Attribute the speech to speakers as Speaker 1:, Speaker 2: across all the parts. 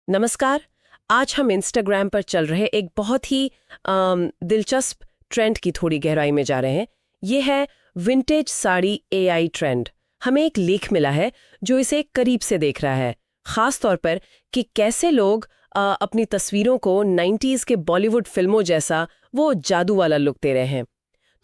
Speaker 1: नमस्कार। आज हम इंस्टाग्राम पर चल रहे एक बहुत ही दिलचस्प ट्रेंड की थोड़ी गहराई में जा रहे हैं। ये है विंटेज साड़ी एआई ट्रेंड। हमें एक लेख मिला है जो इसे करीब से देख रहा है, खास तौर पर कि कैसे लोग अपनी तस्वीरों को 90s के बॉलीवुड फिल्मों जैसा वो जादू वाला लुक दे रहे हैं।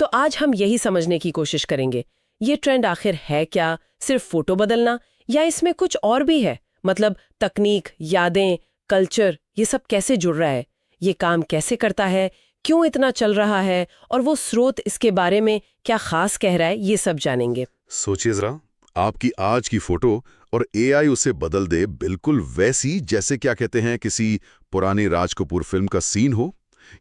Speaker 1: तो आज हम यही समझने की कोशिश करेंगे, ये ट्रेंड आखिर है क्या, सिर्फ फोटो बदलना, या इसमें कुछ और भी है। मतलब तकनीक, यादें, कल्चर, ये सब कैसे जुड़ रहा है, ये काम कैसे करता है, क्यों इतना चल रहा है, और वो स्रोत इसके बारे में क्या खास कह रहा है, ये सब जानेंगे।
Speaker 2: सोचिए जरा, आपकी आज की फोटो और एआई उसे बदल दे बिल्कुल वैसी जैसे क्या कहते हैं किसी पुरानी राज कपूर फिल्म का सीन हो,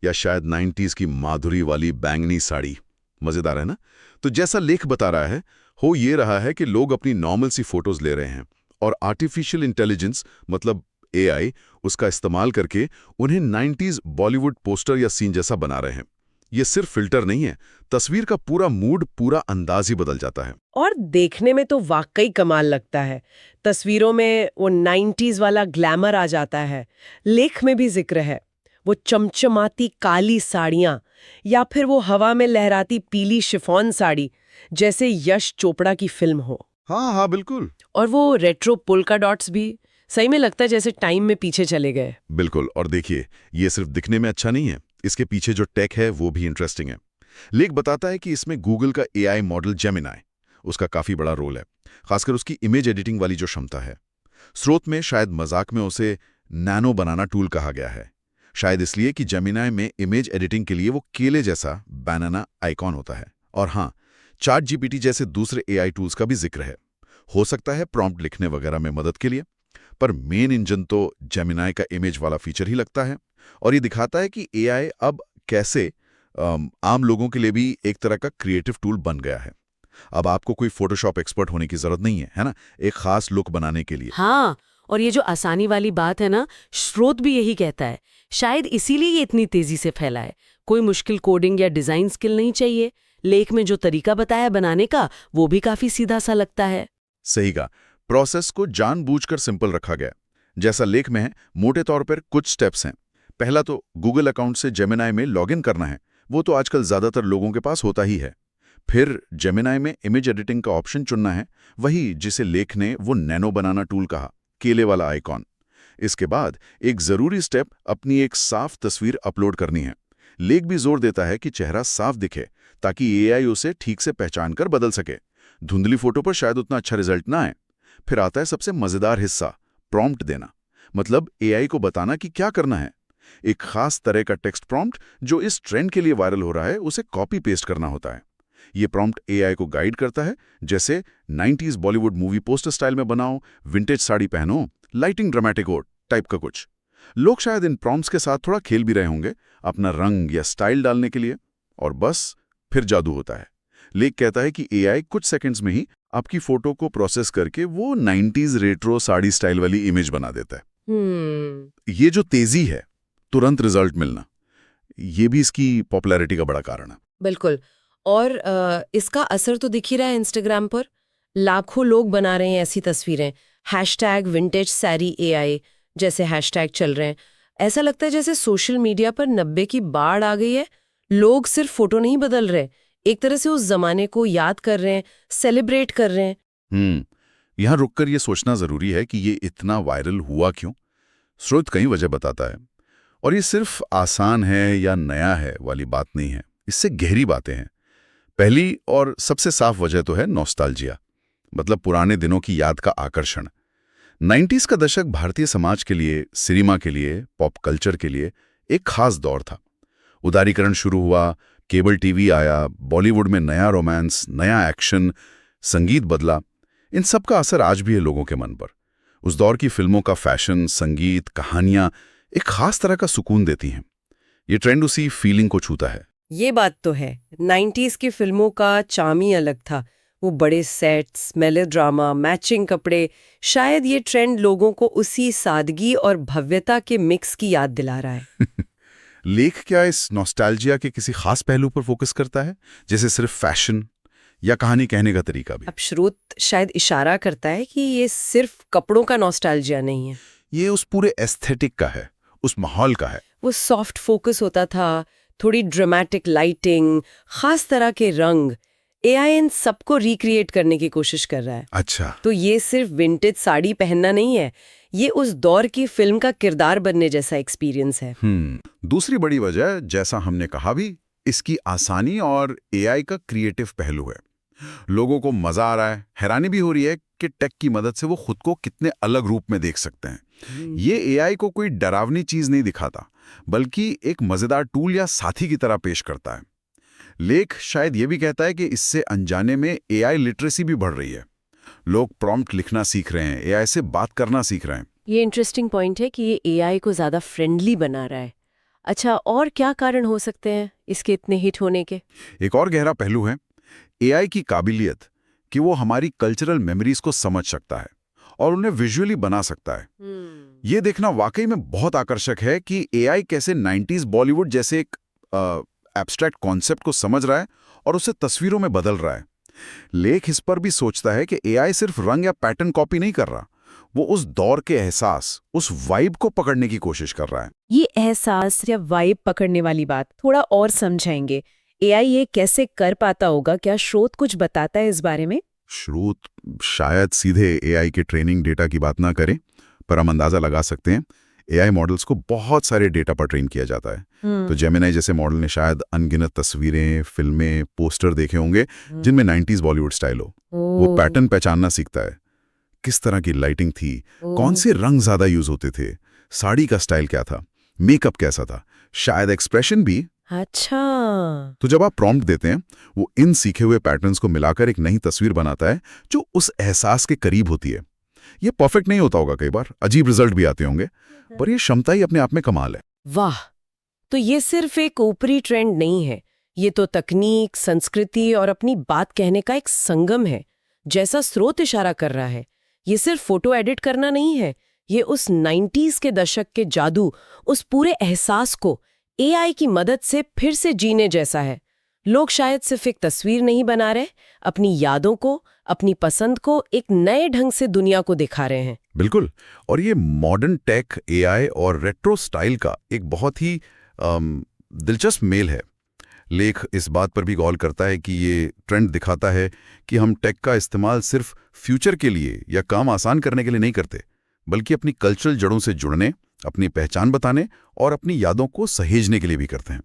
Speaker 2: या शायद 90s की माधुरी वाली बैंगनी साड़ी। मजेदार है ना? तो जैसा लेख बता रहा है, हो ये रहा है कि लोग अपनी नॉर्मल सी फोटोज ले रहे हैं और आर्टिफिशियल इंटेलिजेंस मतलब एआई उसका इस्तेमाल करके उन्हें 90s बॉलीवुड पोस्टर या सीन जैसा बना रहे हैं। ये सिर्फ फिल्टर नहीं है, तस्वीर का पूरा मूड, पूरा अंदाज ही बदल जाता है।
Speaker 1: और देखने में तो वाकई कमाल लगता है। तस्वीरों में वो 90s वाला ग्लैमर आ जाता है। लेख में भी जिक्र है वो चमचमाती काली साड़ियां, या फिर वो हवा में लहराती पीली शिफॉन साड़ी, जैसे यश चोपड़ा की फिल्म हो।
Speaker 2: हाँ हाँ, बिल्कुल
Speaker 1: और वो रेट्रो पोल्का डॉट्स भी सही में लगता है जैसे टाइम में पीछे चले गए।
Speaker 2: बिल्कुल। और देखिए, ये सिर्फ दिखने में अच्छा नहीं है, इसके पीछे जो टेक है वो भी इंटरेस्टिंग है। लेख बताता है कि इसमें गूगल का एआई मॉडल जेमिनाई, उसका काफी बड़ा रोल है, खासकर उसकी इमेज एडिटिंग वाली जो क्षमता है। स्रोत में शायद मजाक में उसे नैनो बनाना टूल कहा गया है, शायद इसलिए कि जेमिनाई में इमेज एडिटिंग के लिए वो केले जैसा बनाना आइकॉन होता है। और हाँ, चैट जीपीटी जैसे दूसरे एआई टूल्स का भी जिक्र है, हो सकता है प्रॉम्प्ट लिखने वगैरह में मदद के लिए। पर मेन इंजन तो जेमिनाई का इमेज वाला फीचर ही लगता है। और ये दिखाता है कि एआई अब कैसे आम लोगों के लिए भी एक तरह का क्रिएटिव टूल बन गया है। अब आपको कोई फोटोशॉप एक्सपर्ट होने की जरूरत नहीं है ना, एक खास लुक बनाने के लिए।
Speaker 3: हाँ, और ये जो आसानी वाली बात है ना, स्रोत भी यही कहता है। शायद इसीलिए ये इतनी तेजी से फैला है। कोई मुश्किल कोडिंग या डिजाइन स्किल नहीं चाहिए। लेख में जो तरीका बताया बनाने का, वो भी काफी सीधा सा लगता है।
Speaker 2: सही का, प्रोसेस को जानबूझकर सिंपल रखा गया। जैसा लेख में है, मोटे तौर पर कुछ स्टेप्स हैं। पहला तो गूगल अकाउंट से जेमिनाई में लॉगिन करना है, वो तो आजकल ज्यादातर लोगों के पास होता ही है। फिर जेमिनाई में इमेज एडिटिंग का ऑप्शन चुनना है, वही जिसे लेख ने वो नैनो बनाना टूल कहा, केले वाला आइकॉन। इसके बाद एक जरूरी स्टेप, अपनी एक साफ तस्वीर अपलोड करनी है। लेख भी जोर देता है कि चेहरा साफ दिखे, ताकि एआई उसे ठीक से पहचान कर बदल सके। धुंधली फोटो पर शायद उतना अच्छा रिजल्ट ना आए। फिर आता है सबसे मजेदार हिस्सा, प्रॉम्प्ट देना, मतलब एआई को बताना कि क्या करना है। एक खास तरह का टेक्स्ट प्रॉम्प्ट जो इस ट्रेंड के लिए वायरल हो रहा है, उसे कॉपी पेस्ट करना होता है। ये प्रॉम्प्ट एआई को गाइड करता है, जैसे 90s Bollywood movie poster style में बनाओ, विंटेज साड़ी पहनो, लाइटिंग ड्रामेटिक हो टाइप का कुछ। लोग शायद इन प्रॉम्प्ट्स के साथ थोड़ा खेल भी रहे होंगे, अपना रंग या स्टाइल डालने के लिए। और बस फिर जादू होता है। लेख कहता है कि एआई कुछ सेकंड्स में ही आपकी फोटो को प्रोसेस करके वो 90s रेट्रो साड़ी स्टाइल वाली इमेज बना देता है। ये जो तेजी है, तुरंत रिजल्ट मिलना, ये भी इसकी पॉपुलैरिटी का बड़ा कारण है।
Speaker 1: बिल्कुल। और इसका असर तो दिख ही रहा है इंस्टाग्राम पर। लाखों लोग बना रहे हैं ऐसी तस्वीरें। हैशटैग विंटेज साड़ी एआई जैसे हैशटैग चल रहे हैं। ऐसा लगता है जैसे सोशल मीडिया पर 90 की बाढ़ आ गई है। लोग सिर्फ फोटो नहीं बदल रहे, एक तरह से उस जमाने को याद कर रहे हैं, सेलिब्रेट कर रहे हैं।
Speaker 2: यहां रुककर ये सोचना जरूरी है कि ये इतना वायरल हुआ क्यों। स्रोत कई वजह बताता है, और ये सिर्फ आसान है या नया है वाली बात नहीं है, इससे गहरी बातें हैं। पहली और सबसे साफ वजह तो है नॉस्टैल्जिया, मतलब पुराने दिनों की याद का आकर्षण। 90s का दशक भारतीय समाज के लिए, सिनेमा के लिए, पॉप कल्चर के लिए एक खास दौर था। उदारीकरण शुरू हुआ, केबल टीवी आया, बॉलीवुड में नया रोमांस, नया एक्शन, संगीत बदला। इन सब का असर आज भी है लोगों के मन पर। उस दौर की फिल्मों का फैशन, संगीत, कहानियां एक खास तरह का सुकून देती हैं। ये ट्रेंड उसी फीलिंग को छूता है।
Speaker 1: ये बात तो है। 90s की फिल्मों का चार्म ही अलग था। वो बड़े सेट्स, मेलोड्रामा, मैचिंग कपड़े। शायद ये ट्रेंड लोगों को उसी सादगी और भव्यता के मिक्स की याद दिला रहा है।
Speaker 2: लेख क्या इस नॉस्टैल्जिया के किसी खास पहलू पर फोकस करता है, जैसे सिर्फ फैशन या कहानी कहने का तरीका भी?
Speaker 1: अब स्रोत शायद इशारा करता है कि ये सिर्फ कपड़ों का नॉस्टैल्जिया नहीं है।
Speaker 2: ये उस पूरे एस्थेटिक का है, उस माहौल का है।
Speaker 1: वो सॉफ्ट फोकस होता था, थोड़ी ड्रामेटिक लाइटिंग, खास तरह के रंग। एआई इन सबको रिक्रिएट करने की कोशिश कर रहा है।
Speaker 2: अच्छा।
Speaker 1: तो ये सिर्फ विंटेज साड़ी पहनना नहीं है, ये उस दौर की फिल्म का किरदार बनने जैसा एक्सपीरियंस है।
Speaker 2: दूसरी बड़ी वजह, जैसा हमने कहा भी, इसकी आसानी और एआई का क्रिएटिव पहलू है। लोगों को मजा आ रहा है, हैरानी भी हो रही है कि टेक की मदद से वो खुद को कितने अलग रूप में देख सकते हैं। ये एआई को कोई डरावनी चीज नहीं दिखाता, बल्कि एक मजेदार टूल या साथी की तरह पेश करता है। लेख शायद ये भी कहता है कि इससे अनजाने में एआई लिटरेसी भी बढ़ रही है। लोग प्रॉम्प्ट लिखना सीख रहे हैं, एआई से बात करना सीख रहे हैं।
Speaker 1: ये इंटरेस्टिंग पॉइंट है कि ये एआई को ज़्यादा फ्रेंडली बना रहा है। अच्छा, और क्या कारण हो सकते हैं इसके इतने हिट होने के?
Speaker 2: एक और गहरा पहलू है एआई की काबिलियत कि वो हमारी कल्चरल मेमोरीज को समझ सकता है और उन्हें विजुअली बना सकता है। ये देखना वाकई में बहुत आकर्षक है कि एआई कैसे 90s बॉलीवुड जैसे एक एब्स्ट्रैक्ट कॉन्सेप्ट को समझ रहा है और उसे तस्वीरों में बदल रहा है। लेख इस पर भी सोचता है कि एआई सिर्फ रंग या पैटर्न कॉपी नहीं कर रहा, वो उस दौर के एहसास, उस वाइब को पकड़ने की कोशिश कर रहा है।
Speaker 4: ये एहसास या वाइब पकड़ने वाली बात थोड़ा और समझाएंगे। एआई ये कैसे कर पाता होगा? क्या स्रोत कुछ बताता है इस बारे में?
Speaker 2: स्रोत शायद सीधे एआई के ट्रेनिंग डेटा की बात ना करें, पर हम अंदाजा लगा सकते हैं। एआई मॉडल्स को बहुत सारे डेटा पर ट्रेन किया जाता है। तो जेमिनाई जैसे मॉडल ने शायद अनगिनत तस्वीरें, फिल्में, पोस्टर देखे होंगे जिनमें 90s बॉलीवुड स्टाइल हो। वो पैटर्न पहचानना सीखता है, किस तरह की लाइटिंग थी, कौन से रंग ज्यादा यूज होते थे, साड़ी का स्टाइल क्या था, मेकअप कैसा था, शायद एक्सप्रेशन भी।
Speaker 1: अच्छा,
Speaker 2: तो जब आप प्रॉम्प्ट देते हैं, वो इन सीखे हुए पैटर्न्स को मिलाकर एक नई तस्वीर बनाता है जो उस एहसास के करीब होती है। ये परफेक्ट नहीं होता होगा, कई बार अजीब रिजल्ट भी आते होंगे, पर ये क्षमता ही अपने आप में कमाल है।
Speaker 1: वाह! तो ये सिर्फ एक ऊपरी ट्रेंड नहीं है, ये तो तकनीक, संस्कृति और अपनी बात कहने का एक संगम है। जैसा स्रोत इशारा कर रहा है, ये सिर्फ फोटो एडिट करना नहीं है, ये उस 90s के दशक के जादू, उस पूरे एहसास को एआई की मदद से फिर से जीने जैसा है। लोग शायद सिर्फ एक तस्वीर नहीं बना रहे, अपनी यादों को, अपनी पसंद को एक नए ढंग से दुनिया को दिखा रहे हैं।
Speaker 2: बिल्कुल, और ये मॉडर्न टेक, एआई और रेट्रो स्टाइल का एक बहुत ही दिलचस्प मेल है। लेख इस बात पर भी गौर करता है कि ये ट्रेंड दिखाता है कि हम टेक का इस्तेमाल सिर्फ फ्यूचर के लिए या काम आसान करने के लिए नहीं करते, बल्कि अपनी कल्चरल जड़ों से जुड़ने, अपनी पहचान बताने और अपनी यादों को सहेजने के लिए भी करते हैं।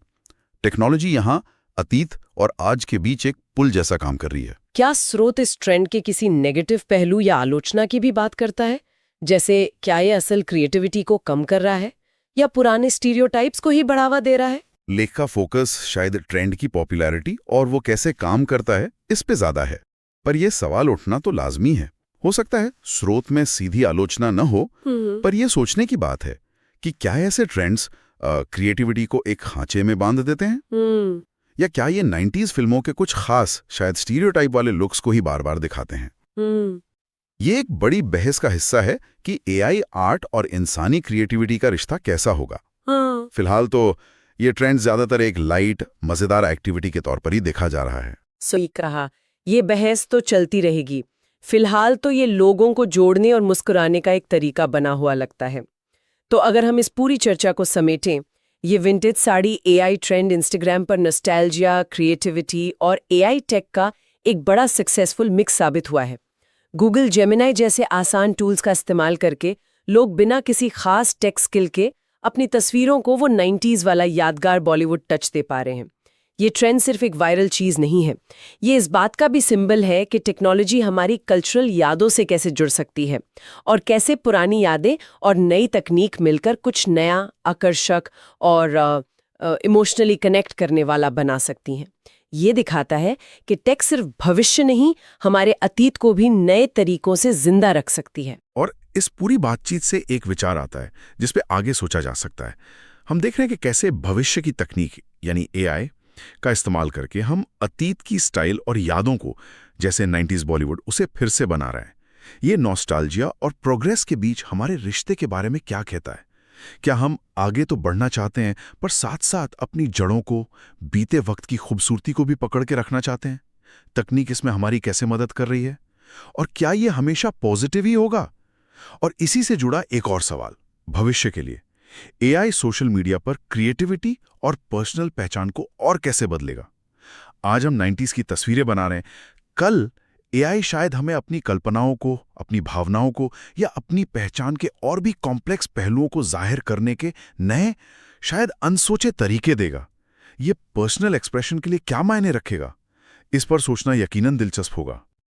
Speaker 2: टेक्नोलॉजी यहाँ अतीत और आज के बीच एक पुल जैसा काम कर रही है।
Speaker 1: क्या स्रोत इस ट्रेंड के किसी नेगेटिव पहलू या आलोचना की भी बात करता है? जैसे क्या ये असल क्रिएटिविटी को कम कर रहा है या पुराने स्टीरियोटाइप्स को ही बढ़ावा दे रहा है?
Speaker 2: लेख का फोकस शायद ट्रेंड की पॉपुलैरिटी और वो कैसे काम करता है इस पे ज्यादा है, पर यह सवाल उठना तो लाजमी है। हो सकता है स्रोत में सीधी आलोचना न हो, पर यह सोचने की बात है कि क्या ऐसे ट्रेंड्स क्रिएटिविटी को एक खांचे में बांध देते हैं, या क्या ये 90s फिल्मों के कुछ खास, शायद स्टीरियोटाइप वाले लुक्स को ही बार बार दिखाते हैं। ये एक बड़ी बहस का हिस्सा है कि एआई आर्ट और इंसानी क्रिएटिविटी का रिश्ता कैसा होगा। फिलहाल तो ये ट्रेंड ज्यादातर एक लाइट, मजेदार एक्टिविटी के तौर पर ही देखा जा रहा है।
Speaker 1: सही कहा, ये बहस तो चलती रहेगी। फिलहाल तो ये लोगों को जोड़ने और मुस्कुराने का एक तरीका बना हुआ लगता है। तो अगर हम इस पूरी चर्चा को समेटें, ये vintage sari AI trend Instagram पर नॉस्टैल्जिया, क्रिएटिविटी और एआई टेक का एक बड़ा सक्सेसफुल मिक्स साबित हुआ है। गूगल जेमिनाई जैसे आसान टूल्स का इस्तेमाल करके लोग बिना किसी खास टेक स्किल के अपनी तस्वीरों को वो 90s वाला यादगार बॉलीवुड टच दे पा रहे हैं। ये ट्रेंड सिर्फ एक वायरल चीज़ नहीं है, ये इस बात का भी सिंबल है कि टेक्नोलॉजी हमारी कल्चरल यादों से कैसे जुड़ सकती है और कैसे पुरानी यादें और नई तकनीक मिलकर कुछ नया, आकर्षक और इमोशनली कनेक्ट करने वाला बना सकती हैं। ये दिखाता है कि टेक सिर्फ भविष्य नहीं, हमारे अतीत को भी नए तरीकों से जिंदा रख सकती है।
Speaker 2: और इस पूरी बातचीत से एक विचार आता है जिस पे आगे सोचा जा सकता है। हम देख रहे हैं कि कैसे भविष्य की तकनीक यानी एआई का इस्तेमाल करके हम अतीत की स्टाइल और यादों को, जैसे 90s बॉलीवुड, उसे फिर से बना रहे हैं। ये नॉस्टैल्जिया और प्रोग्रेस के बीच हमारे रिश्ते के बारे में क्या कहता है? क्या हम आगे तो बढ़ना चाहते हैं, पर साथ साथ अपनी जड़ों को, बीते वक्त की खूबसूरती को भी पकड़ के रखना चाहते हैं? तकनीक इसमें हमारी कैसे मदद कर रही है? और क्या ये हमेशा पॉजिटिव ही होगा? और इसी से जुड़ा एक और सवाल, भविष्य के लिए एआई सोशल मीडिया पर क्रिएटिविटी और पर्सनल पहचान को और कैसे बदलेगा? आज हम 90s की तस्वीरें बना रहे हैं, कल एआई शायद हमें अपनी कल्पनाओं को, अपनी भावनाओं को या अपनी पहचान के और भी कॉम्प्लेक्स पहलुओं को जाहिर करने के नए, शायद अनसोचे तरीके देगा। ये पर्सनल एक्सप्रेशन के लिए क्या मायने रखेगा? इस पर सोचना यकीनन दिलचस्प होगा।